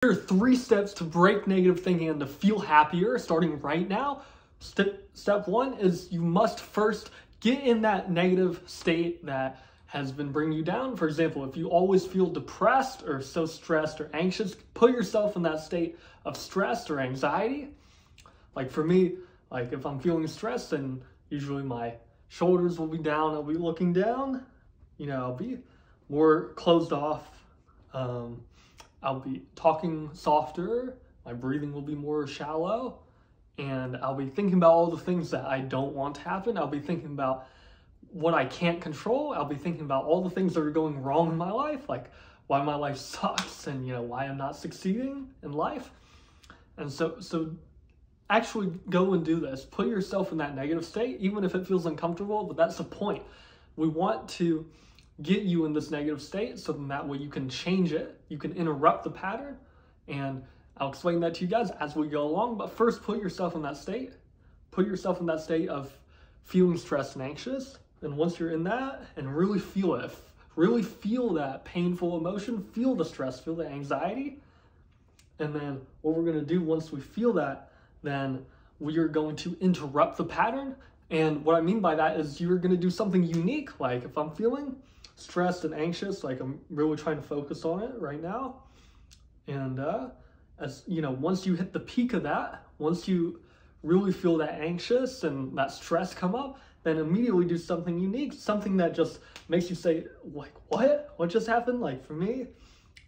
Here are 3 steps to break negative thinking and to feel happier starting right now. Step 1 is you must first get in that negative state that has been bringing you down. For example, if you always feel depressed or so stressed or anxious, put yourself in that state of stress or anxiety. Like for me, like if I'm feeling stressed, then usually my shoulders will be down, I'll be looking down, I'll be more closed off. I'll be talking softer, my breathing will be more shallow, and I'll be thinking about all the things that I don't want to happen. I'll be thinking about what I can't control. I'll be thinking about all the things that are going wrong in my life, like why my life sucks and why I'm not succeeding in life. And so actually go and do this. Put yourself in that negative state, even if it feels uncomfortable, but that's the point. We want to get you in this negative state so then that way you can change it, you can interrupt the pattern, and I'll explain that to you guys as we go along. But first, put yourself in that state. Put yourself in that state of feeling stressed and anxious. And once you're in that, and really feel it, really feel that painful emotion, feel the stress, feel the anxiety. And then what we're gonna do once we feel that, then we are going to interrupt the pattern. And what I mean by that is you're gonna do something unique. Like if I'm feeling stressed and anxious, like I'm really trying to focus on it right now. And as once you hit the peak of that, once you really feel that anxious and that stress come up, then immediately do something unique, something that just makes you say, like, what just happened? Like for me,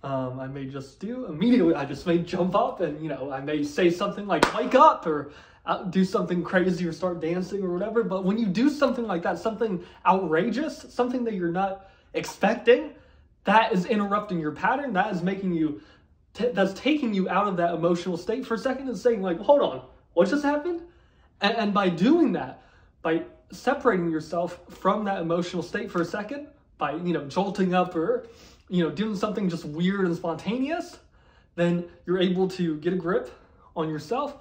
I may just immediately I just may jump up and, I may say something like, wake up, or do something crazy or start dancing or whatever. But when you do something like that, something outrageous, something that you're not expecting, that is interrupting your pattern. That is making you, that's taking you out of that emotional state for a second and saying like, hold on, what just happened? And by doing that, by separating yourself from that emotional state for a second, by, jolting up or, doing something just weird and spontaneous, then you're able to get a grip on yourself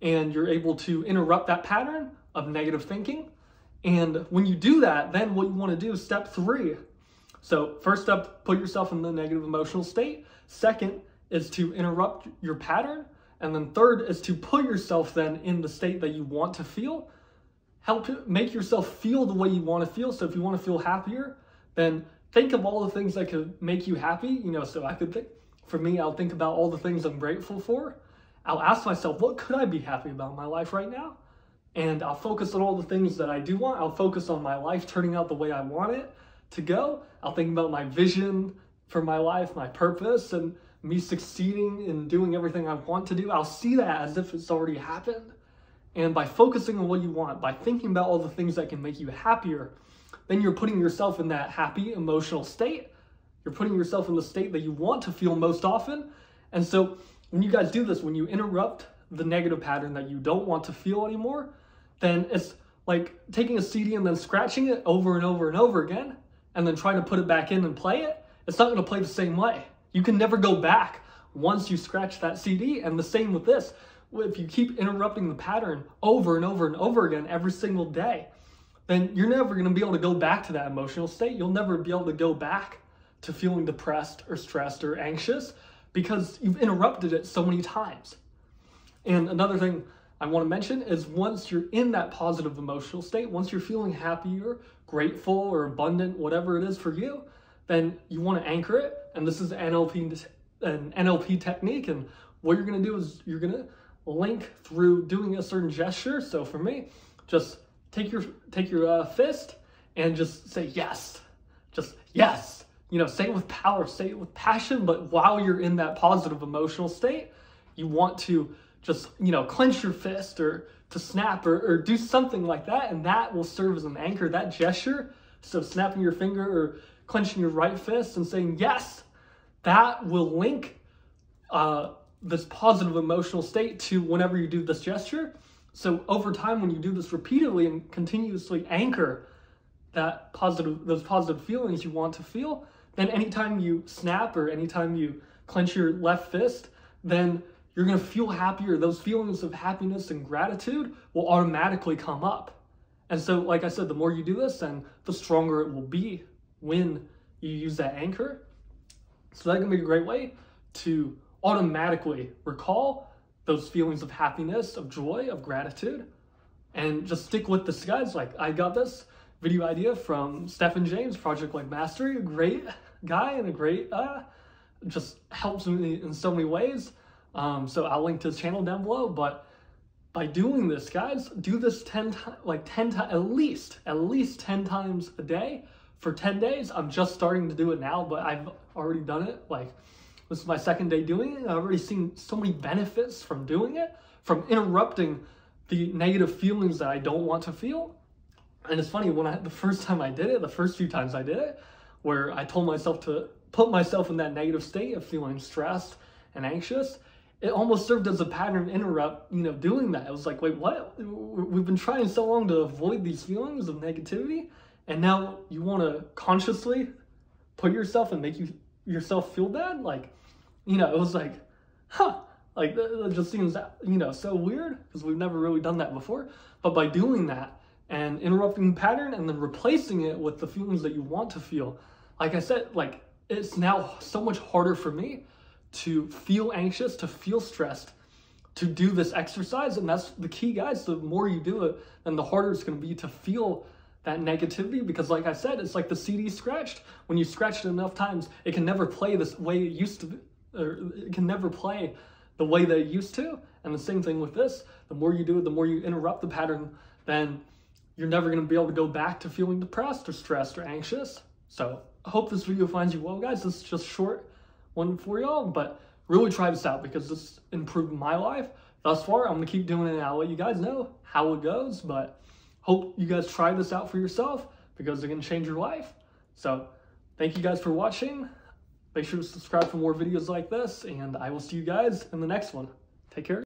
and you're able to interrupt that pattern of negative thinking. And when you do that, then what you want to do is step 3. So first step, put yourself in the negative emotional state. Second is to interrupt your pattern. And then third is to put yourself then in the state that you want to feel. Help make yourself feel the way you want to feel. So if you want to feel happier, then think of all the things that could make you happy. So I could think, for me, I'll think about all the things I'm grateful for. I'll ask myself, what could I be happy about in my life right now? And I'll focus on all the things that I do want. I'll focus on my life turning out the way I want it to go. I'll think about my vision for my life, my purpose, and me succeeding in doing everything I want to do. I'll see that as if it's already happened. And by focusing on what you want, by thinking about all the things that can make you happier, then you're putting yourself in that happy emotional state. You're putting yourself in the state that you want to feel most often. And so when you guys do this, when you interrupt the negative pattern that you don't want to feel anymore, then it's like taking a CD and then scratching it over and over and over again, and then trying to put it back in and play it. It's not going to play the same way. You can never go back once you scratch that CD. And the same with this. If you keep interrupting the pattern over and over and over again every single day, then you're never going to be able to go back to that emotional state. You'll never be able to go back to feeling depressed or stressed or anxious because you've interrupted it so many times. And another thing I want to mention is once you're in that positive emotional state, once you're feeling happy or grateful or abundant, whatever it is for you, then you want to anchor it. And this is an NLP technique. And what you're going to do is you're going to link through doing a certain gesture. So for me, just take your fist and just say yes. Just yes. Say it with power, say it with passion. But while you're in that positive emotional state, you want to just, clench your fist or to snap or do something like that. And that will serve as an anchor, that gesture. So snapping your finger or clenching your right fist and saying yes, that will link this positive emotional state to whenever you do this gesture. So over time, when you do this repeatedly and continuously anchor those positive feelings you want to feel, then anytime you snap or anytime you clench your left fist, then you're going to feel happier. Those feelings of happiness and gratitude will automatically come up. And so, like I said, the more you do this, then the stronger it will be when you use that anchor. So that can be a great way to automatically recall those feelings of happiness, of joy, of gratitude, and just stick with this, guys. Like, I got this video idea from Stephen James, Project Like Mastery, a great guy and a great, just helps me in so many ways. So I'll link to his channel down below. But by doing this, guys, do this 10 times, like 10 times, at least 10 times a day for 10 days. I'm just starting to do it now, but I've already done it. Like, this is my second day doing it. I've already seen so many benefits from doing it, from interrupting the negative feelings that I don't want to feel. And it's funny, the first time I did it, the first few times I did it, where I told myself to put myself in that negative state of feeling stressed and anxious, it almost served as a pattern to interrupt, doing that. It was like, wait, what? We've been trying so long to avoid these feelings of negativity, and now you want to consciously put yourself and make yourself feel bad? Like, it was like, like, that just seems, so weird, because we've never really done that before. But by doing that and interrupting the pattern and then replacing it with the feelings that you want to feel, like I said, like, it's now so much harder for me to feel anxious, to feel stressed, to do this exercise. And that's the key, guys. The more you do it, then the harder it's going to be to feel that negativity, because like I said, it's like the CD scratched. When you scratch it enough times, it can never play this way it used to be, or it can never play the way that it used to. And the same thing with this. The more you do it, the more you interrupt the pattern, then you're never going to be able to go back to feeling depressed or stressed or anxious. So I hope this video finds you well, guys. This is just short one for y'all, but really try this out, because this improved my life thus far. I'm going to keep doing it, and I'll let you guys know how it goes, but hope you guys try this out for yourself, because it can change your life. So thank you guys for watching. Make sure to subscribe for more videos like this, and I will see you guys in the next one. Take care.